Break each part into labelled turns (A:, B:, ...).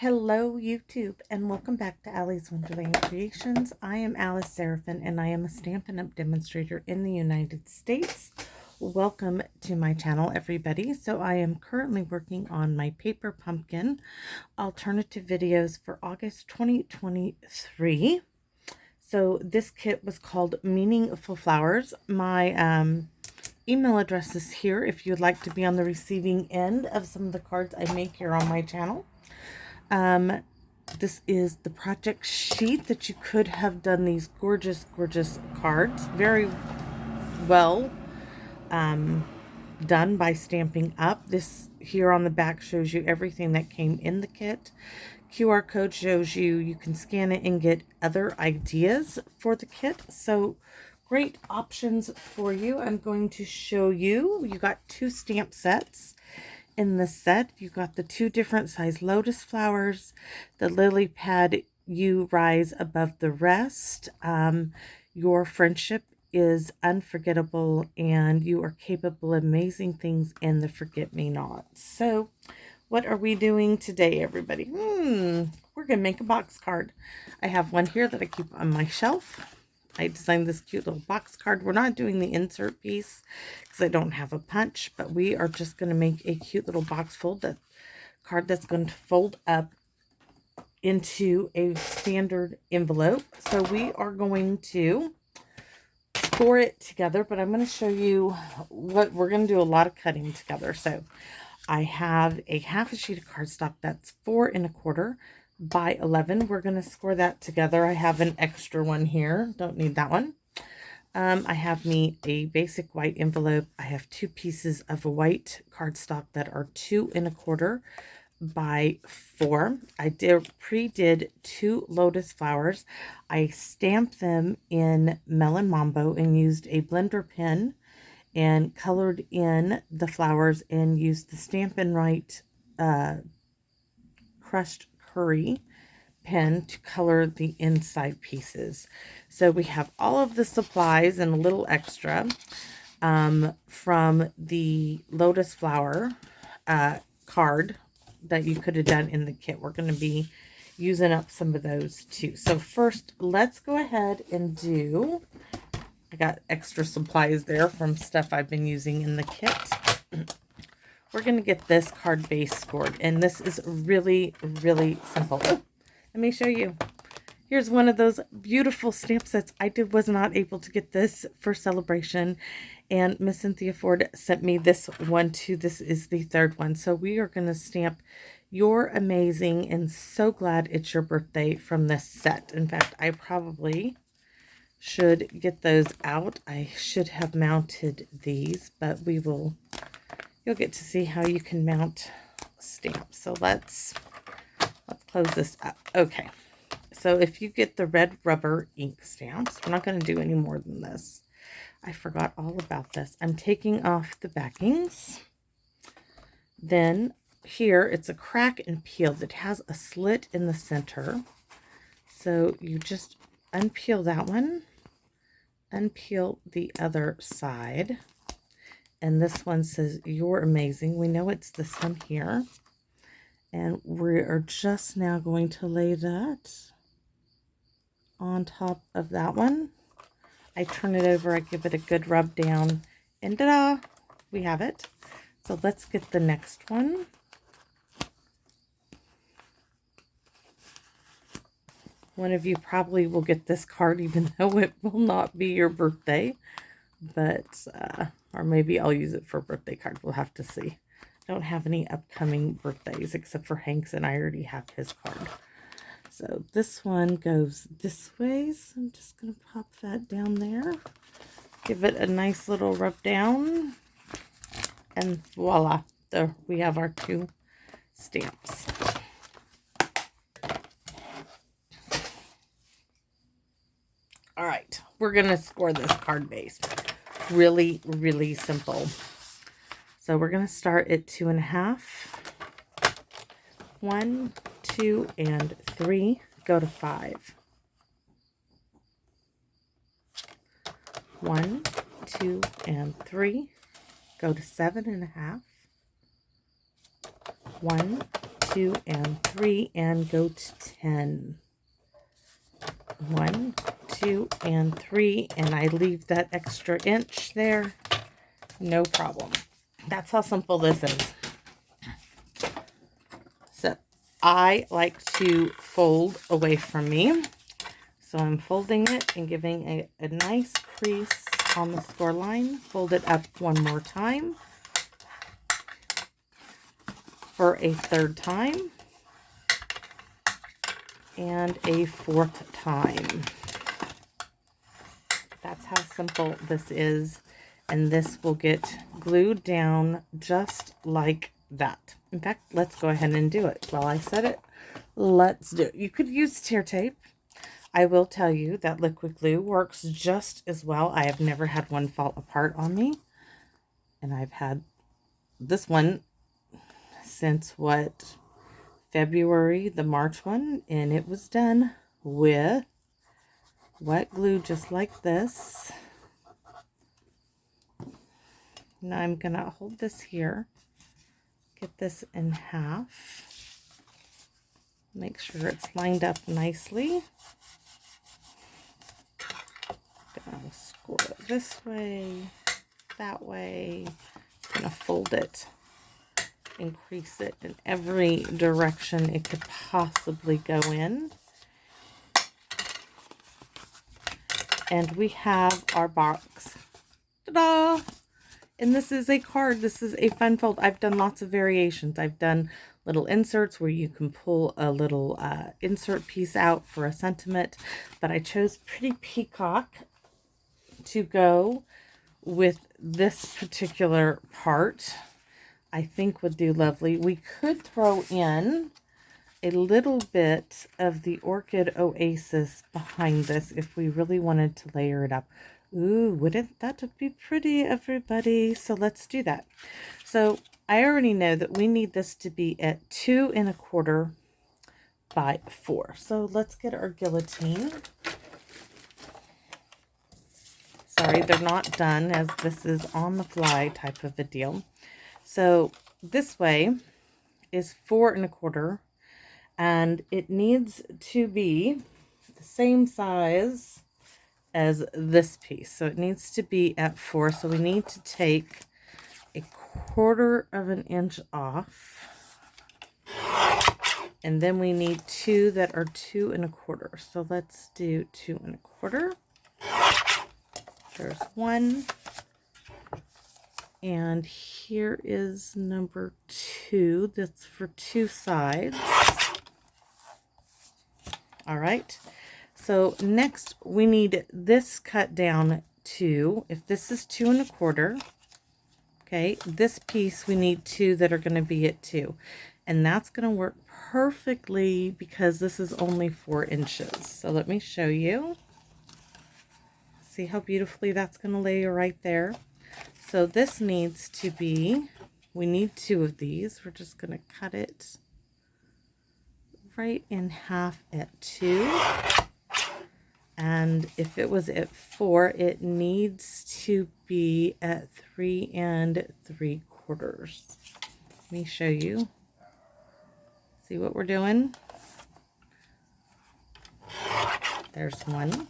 A: Hello YouTube and welcome back to Allie's Wonderland Creations. I am Alice Seraphin and I am a Stampin' Up! Demonstrator in the United States. Welcome to my channel everybody. So I am currently working on my paper pumpkin alternative videos for August 2023. So this kit was called Meaningful Flowers. My email address is here if you'd like to be on the receiving end of some of the cards I make here on my channel. This is the project sheet that you could have done these gorgeous cards. Very well done by Stamping Up. This here on the back shows you everything that came in the kit. QR code shows you can scan it and get other ideas for the kit. So great options for you. I'm going to show you. You got 2 stamp sets. In the set, you got the 2 different size lotus flowers, the lily pad, You Rise Above the Rest, Your Friendship is Unforgettable, and You Are Capable of Amazing Things, and the Forget-Me-Nots. So, what are we doing today, everybody? We're going to make a box card. I have one here that I keep on my shelf. I designed this cute little box card. We're not doing the insert piece because I don't have a punch, but we are just going to make a cute little box card that's going to fold up into a standard envelope. So we are going to score it together, but I'm going to show you what we're going to do. A lot of cutting together. So I have a half a sheet of cardstock that's 4 1/4 by 11. We're going to score that together. I have an extra one here. Don't need that one. I have me a basic white envelope. I have 2 pieces of white cardstock that are 2 1/4 by 4. I pre-did 2 lotus flowers. I stamped them in Melon Mambo and used a blender pen and colored in the flowers and used the Stampin' Right crushed curry pen to color the inside pieces. So we have all of the supplies and a little extra from the lotus flower card that you could have done in the kit. We're going to be using up some of those too. So first, let's go ahead and do, I got extra supplies there from stuff I've been using in the kit. We're going to get this card base scored, and this is really simple. Oh, let me show you. Here's one of those beautiful stamp sets. I was not able to get this for celebration, and Miss Cynthia Ford sent me this one too. This is the 3rd one. So we are going to stamp You're Amazing and So Glad It's Your Birthday from this set. In fact, I probably should get those out. I should have mounted these, but you'll get to see how you can mount stamps. So let's close this up. Okay. So if you get the red rubber ink stamps, we're not going to do any more than this. I forgot all about this. I'm taking off the backings. Then here, it's a crack and peel that has a slit in the center. So you just unpeel that one, unpeel the other side. And this one says, You're Amazing. We know it's this one here. And we are just now going to lay that on top of that one. I turn it over, I give it a good rub down, and ta-da! We have it. So let's get the next one. One of you probably will get this card even though it will not be your birthday. But, or maybe I'll use it for a birthday card. We'll have to see. Don't have any upcoming birthdays except for Hank's, and I already have his card. So this one goes this way. So I'm just going to pop that down there. Give it a nice little rub down. And voila. There we have our 2 stamps. All right. We're going to score this card base. Really simple. So we're going to start at 2 1/2. 1, 2, and 3. Go to 5. 1, 2, and 3. Go to 7 1/2. 1, 2, and 3, and go to 10. 1, 2, and 3, and I leave that extra inch there. No problem. That's how simple this is. So I like to fold away from me. So I'm folding it and giving a nice crease on the score line. Fold it up one more time for a third time and a fourth time. That's how simple this is. And this will get glued down just like that. In fact, let's go ahead and do it. While I said it, let's do it. You could use tear tape. I will tell you that liquid glue works just as well. I have never had one fall apart on me. And I've had this one since what, February, the March one. And it was done with wet glue just like this. Now I'm going to hold this here. Get this in half. Make sure it's lined up nicely. Gonna score it this way, that way. Gonna fold it, increase it in every direction it could possibly go in. And we have our box. Ta-da! And this is a card. This is a fun fold. I've done lots of variations. I've done little inserts where you can pull a little insert piece out for a sentiment. But I chose Pretty Peacock to go with this particular part. I think would do lovely. We could throw in a little bit of the Orchid Oasis behind this if we really wanted to layer it up. Ooh, wouldn't that be pretty, everybody? So let's do that. So I already know that we need this to be at 2 1/4 by 4. So let's get our guillotine. Sorry, they're not done, as this is on the fly type of a deal. So this way is 4 1/4, and it needs to be the same size as this piece. So it needs to be at 4. So we need to take 1/4 of an inch off. And then we need 2 that are 2 1/4. So let's do 2 1/4. There's 1. And here is number 2. That's for 2 sides. All right. So next we need this cut down to, if this is 2 1/4, okay, this piece we need 2 that are going to be at 2. And that's going to work perfectly because this is only 4 inches. So let me show you. See how beautifully that's going to layer right there. So this needs to be, we need 2 of these. We're just going to cut it right in half at 2. And if it was at 4, it needs to be at 3 3/4. Let me show you. See what we're doing? There's one.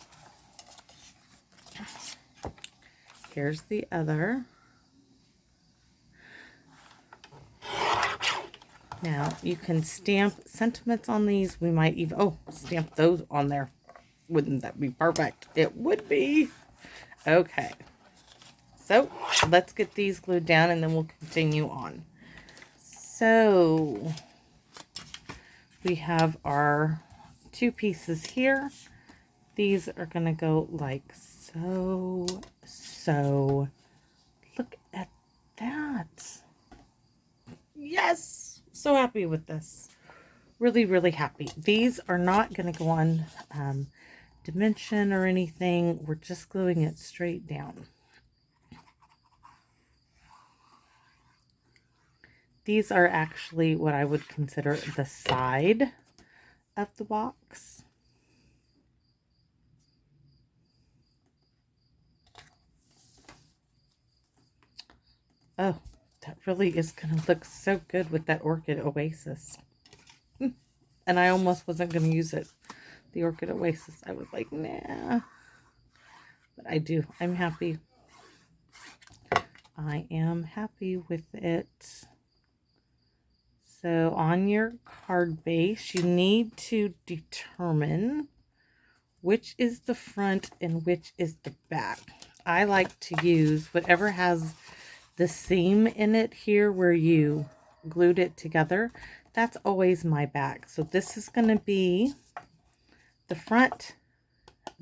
A: Here's the other. Now you can stamp sentiments on these. We might even, stamp those on there. Wouldn't that be perfect? It would be. Okay. So let's get these glued down and then we'll continue on. So we have our 2 pieces here. These are going to go like so. Look at that. Yes. So happy with this. Really, really happy. These are not going to go on dimension or anything. We're just gluing it straight down. These are actually what I would consider the side of the box. Oh, that really is going to look so good with that Orchid Oasis. And I almost wasn't going to use it. The Orchid Oasis. I was like, nah. But I do. I'm happy. I am happy with it. So on your card base, you need to determine which is the front and which is the back. I like to use whatever has the seam in it here where you glued it together. That's always my back. So this is going to be the front,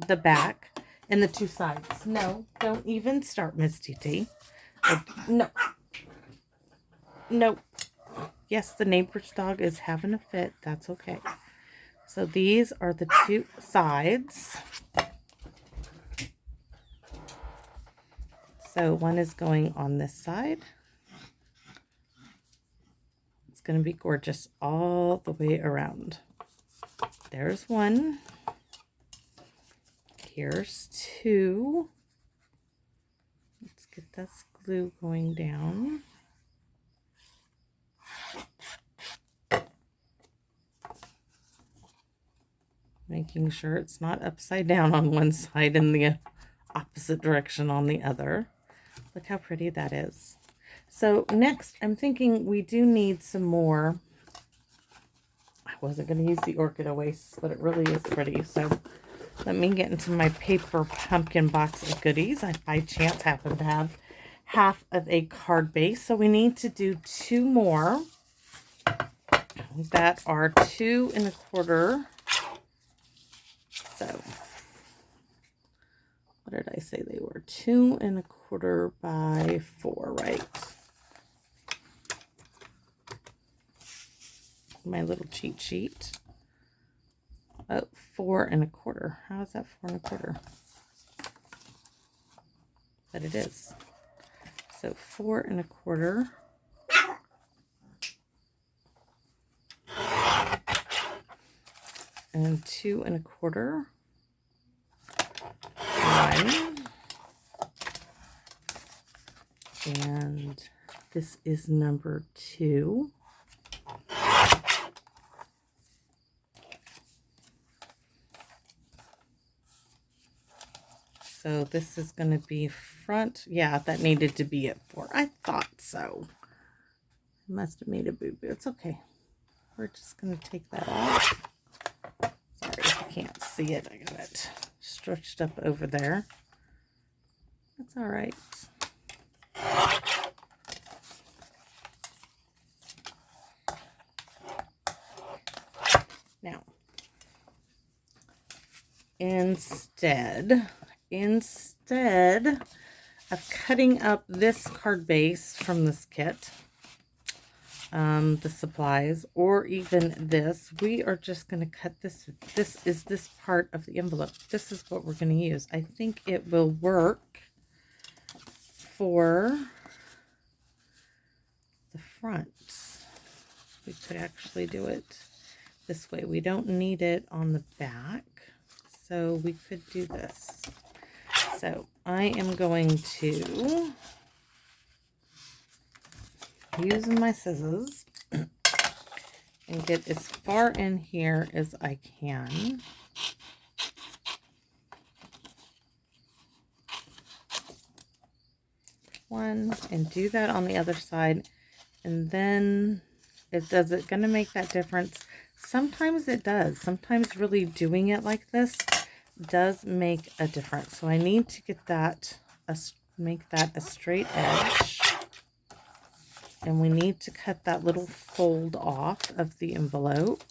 A: the back, and the two sides. No, don't even start, Miss TT. No. No. Yes, the neighbor's dog is having a fit. That's okay. So these are the two sides. So one is going on this side. It's going to be gorgeous all the way around. There's one. Here's two. Let's get this glue going down. Making sure it's not upside down on one side and the opposite direction on the other. Look how pretty that is. So next, I'm thinking we do need some more. I wasn't going to use the Orchid Oasis, but it really is pretty. So let me get into my paper pumpkin box of goodies. I by chance happen to have half of a card base. So we need to do two more that are 2 1/4. So what did I say they were? 2 1/4 by 4, right? My little cheat sheet. Oh, 4 1/4. How is that 4 1/4? But it is. So 4 1/4. And 2 1/4. 1. And this is number 2. So this is going to be front. Yeah, that needed to be at 4. I thought so. I must have made a boo-boo. It's okay. We're just going to take that off. Sorry if you can't see it. I got it stretched up over there. That's all right. Now, instead of cutting up this card base from this kit, the supplies, or even this, we are just going to cut this. This is this part of the envelope. This is what we're going to use. I think it will work for the front. We could actually do it this way. We don't need it on the back, so we could do this. So I am going to, using my scissors, and get as far in here as I can. One, and do that on the other side. And then does it going to make that difference? Sometimes it does. Sometimes really doing it like this does make a difference. So I need to get that, make that a straight edge. And we need to cut that little fold off of the envelope.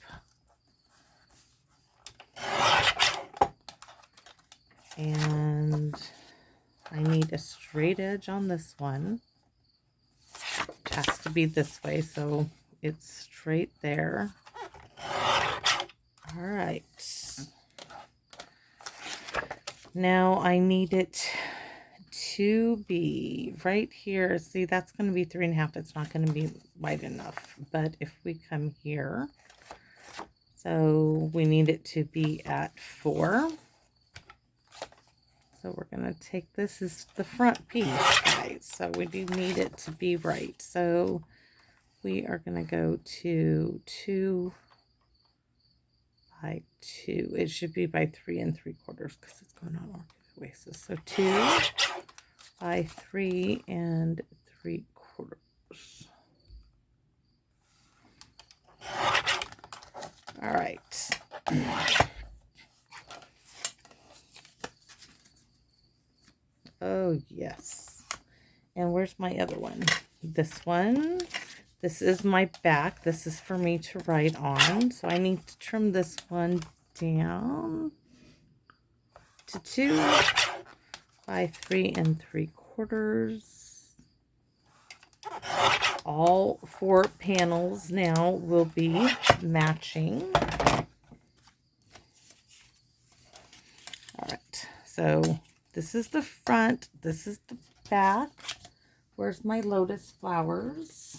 A: And I need a straight edge on this one. It has to be this way, so it's straight there. All right. Now I need it to be right here. See, that's going to be 3 1/2. It's not going to be wide enough. But if we come here, so we need it to be at 4. So we're going to take, this is the front piece, guys. So we do need it to be right. So we are going to go to 2 by 2. It should be by 3 3/4 because it's going on oasis. So 2 by 3 3/4. All right. Oh, yes. And where's my other one? This one. This is my back. This is for me to write on. So I need to trim this one down to 2 by 3 3/4. All 4 panels now will be matching. All right. So this is the front. This is the back. Where's my lotus flowers?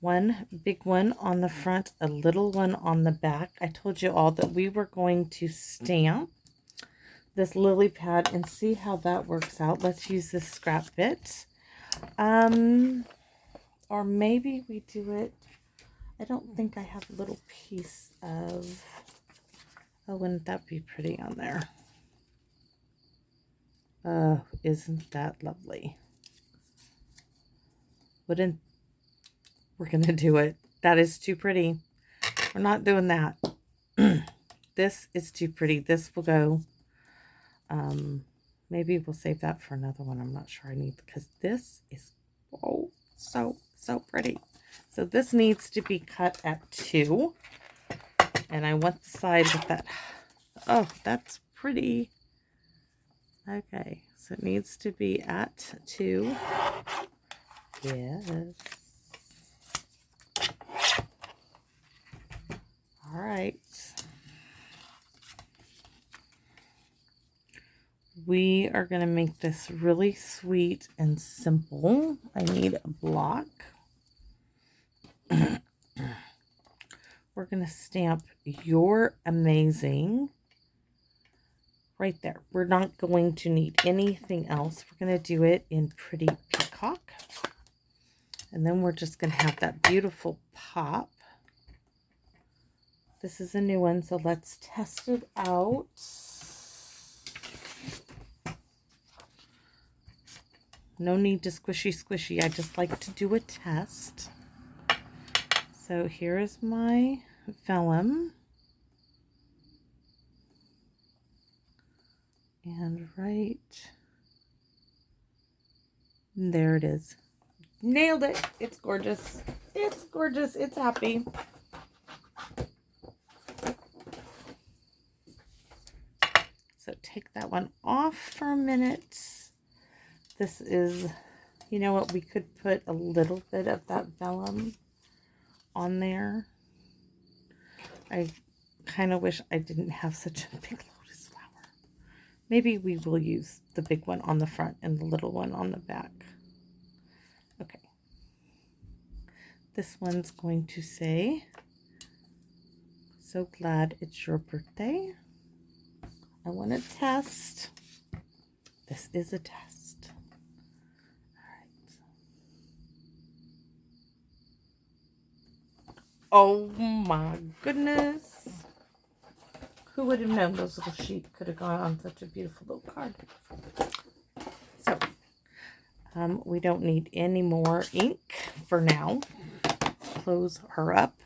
A: One big one on the front, a little one on the back. I told you all that we were going to stamp this lily pad and see how that works out. Let's use this scrap bit. Or maybe we do it. I don't think I have a little piece of, oh, wouldn't that be pretty on there? Isn't that lovely? We're going to do it. That is too pretty. We're not doing that. This is too pretty. This will go. Maybe we'll save that for another one. I'm not sure I need, because this is so pretty. So this needs to be cut at 2. And I want the side with that. Oh, that's pretty. Okay, so it needs to be at 2. Yes. All right. We are going to make this really sweet and simple. I need a block. We're going to stamp "You're Amazing" right there. We're not going to need anything else. We're going to do it in Pretty Peacock. And then we're just going to have that beautiful pop. This is a new one, so let's test it out. No need to squishy. I just like to do a test. So here is my vellum. And right there it is. Nailed it. It's gorgeous. It's gorgeous. It's happy. So take that one off for a minute. This is, you know what, we could put a little bit of that vellum on there. I kind of wish I didn't have such a big lotus flower. Maybe we will use the big one on the front and the little one on the back. Okay. This one's going to say, "So glad it's your birthday. I want to test." This is a test. Oh my goodness. Who would have known those little sheep could have gone on such a beautiful little card? So, we don't need any more ink for now. Close her up.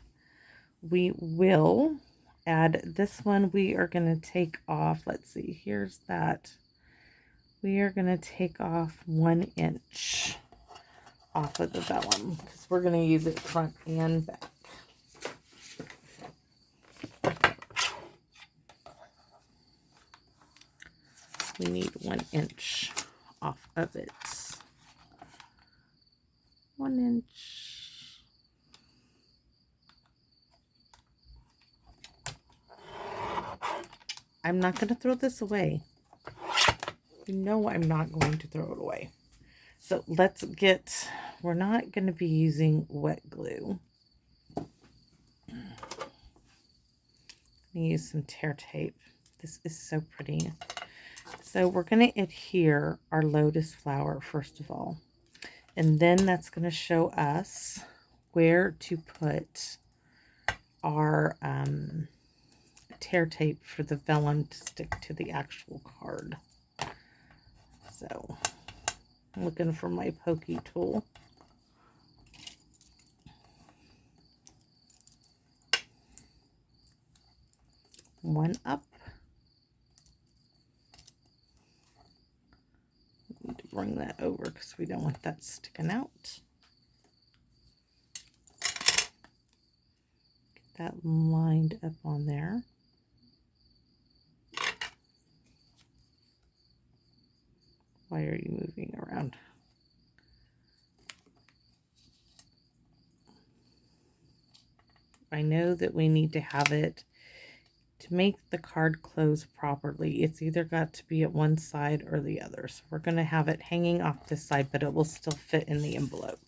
A: We will add this one. We are going to take off, let's see, here's that. We are going to take off 1 inch off of the vellum because we're going to use it front and back. We need 1 inch off of it. 1 inch. I'm not going to throw this away. You know I'm not going to throw it away. So let's get, we're not going to be using wet glue. I'm going to use some tear tape. This is so pretty. So we're going to adhere our lotus flower first of all. And then that's going to show us where to put our tear tape for the vellum to stick to the actual card. So I'm looking for my pokey tool. One up. Need to bring that over because we don't want that sticking out. Get that lined up on there. Why are you moving around? I know that we need to have it to make the card close properly. It's either got to be at one side or the other. So we're going to have it hanging off this side, but it will still fit in the envelope.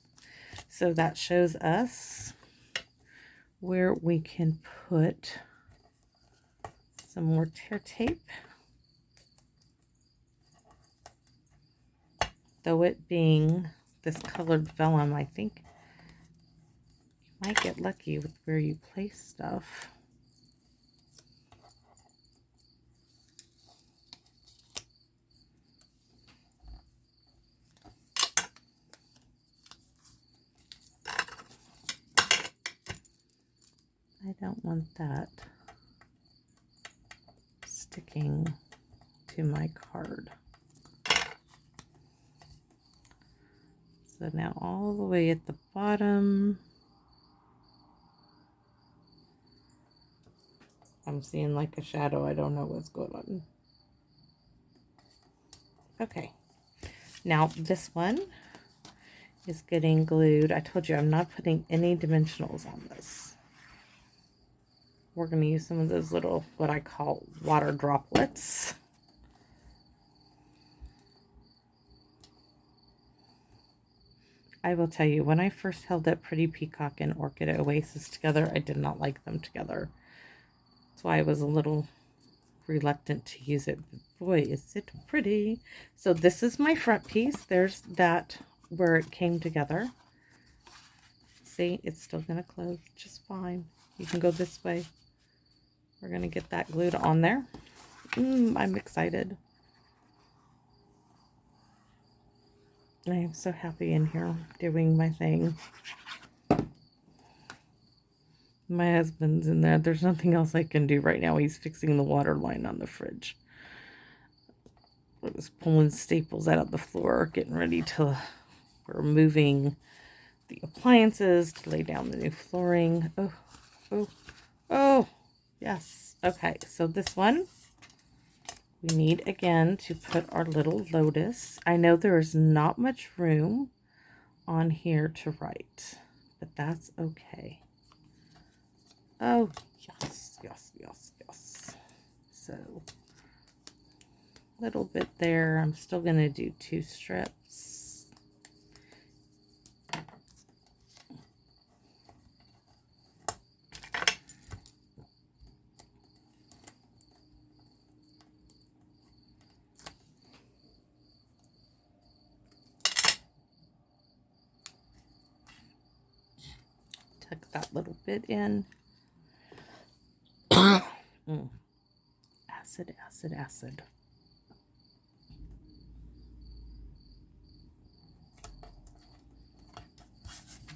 A: So that shows us where we can put some more tear tape. Though it being this colored vellum, I think you might get lucky with where you place stuff. I don't want that sticking to my card. So now all the way at the bottom, I'm seeing like a shadow. I don't know what's going on. Okay, now this one is getting glued. I told you I'm not putting any dimensionals on this. We're going to use some of those little, what I call water droplets. I will tell you, when I first held that Pretty Peacock and Orchid Oasis together, I did not like them together. That's why I was a little reluctant to use it. But boy, is it pretty. So this is my front piece. There's that where it came together. See, it's still going to close just fine. You can go this way. We're going to get that glued on there. I'm excited. I am so happy in here doing my thing. My husband's in there. There's nothing else I can do right now. He's fixing the water line on the fridge. I was pulling staples out of the floor, getting ready to... We're moving the appliances to lay down the new flooring. Oh, yes. Okay, so this one, we need again to put our little lotus. I know there is not much room on here to write, but that's okay. Oh, yes, yes, yes, yes. So, a little bit there. I'm still going to do 2 strips. Tuck that little bit in. Acid, acid, acid.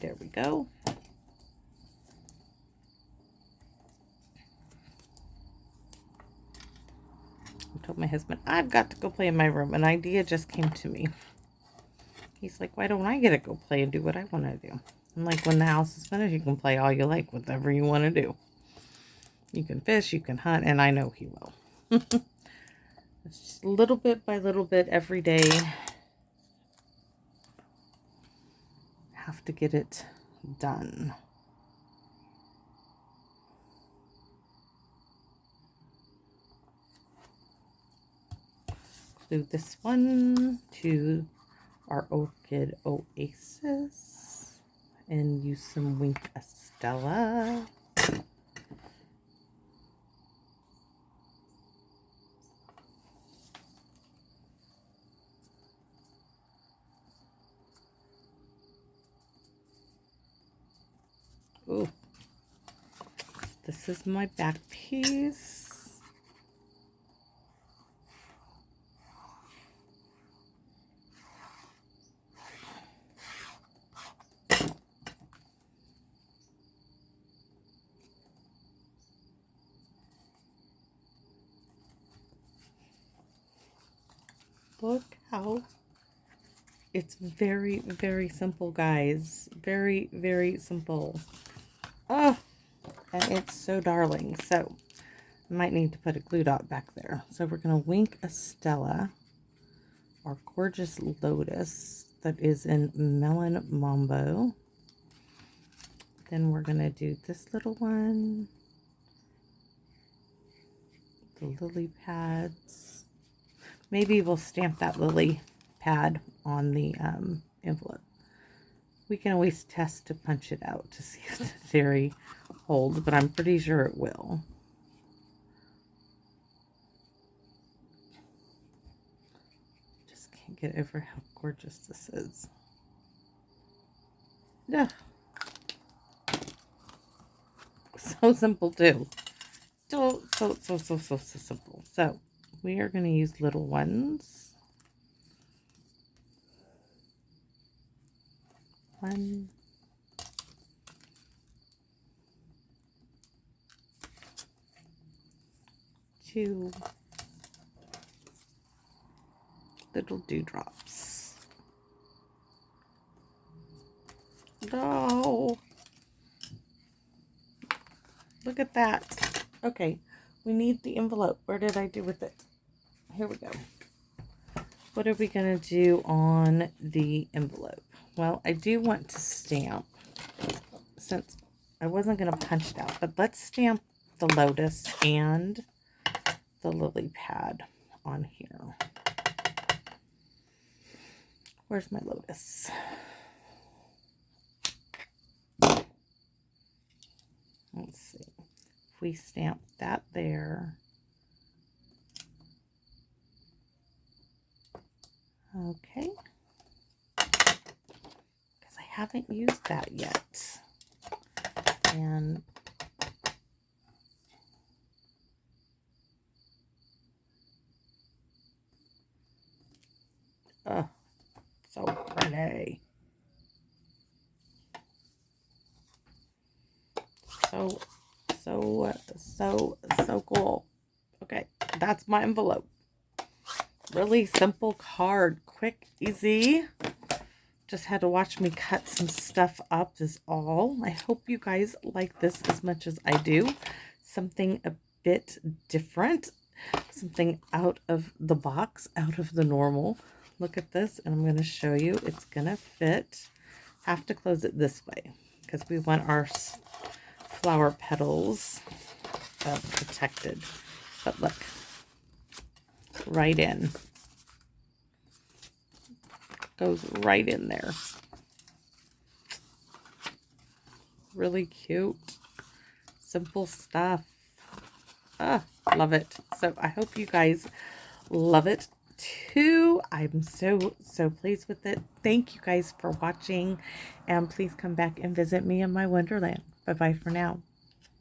A: There we go. I told my husband, I've got to go play in my room. An idea just came to me. He's like, why don't I get to go play and do what I want to do? I'm like, when the house is finished, you can play all you like, whatever you want to do. You can fish, you can hunt, and I know he will. It's just little bit by little bit every day. Have to get it done. Glue this one to our Orchid Oasis and use some Wink Estella. Ooh, This is my back piece. Look how it's very, very simple, guys. Very, very simple. Oh, and it's so darling. So I might need to put a glue dot back there. So we're going to wink a Stella, our gorgeous lotus that is in Melon Mambo. Then we're going to do this little one, the lily pads. Maybe we'll stamp that lily pad on the envelope. We can always test to punch it out to see if the theory holds, but I'm pretty sure it will. Just can't get over how gorgeous this is. Yeah. So simple too. So simple. So we are going to use little ones. 1, 2 little dewdrops. No. Look at that. Okay, we need the envelope. Where did I do with it? Here we go. What are we going to do on the envelope? Well, I do want to stamp, since I wasn't going to punch it out, but let's stamp the lotus and the lily pad on here. Where's my lotus? Let's see. If we stamp that there. Okay. Because I haven't used that yet. And oh, so pretty. So cool. Okay, that's my envelope. Really simple card, quick, easy. Just had to watch me cut some stuff up is all. I hope you guys like this as much as I do. Something a bit different, something out of the box, out of the normal. Look at this, and I'm going to show you. It's going to fit. Have to close it this way because we want our flower petals protected. But look, right in. Goes right in there. Really cute. Simple stuff. Ah, love it. So I hope you guys love it too. I'm so pleased with it. Thank you guys for watching, and please come back and visit me in my wonderland. Bye bye for now.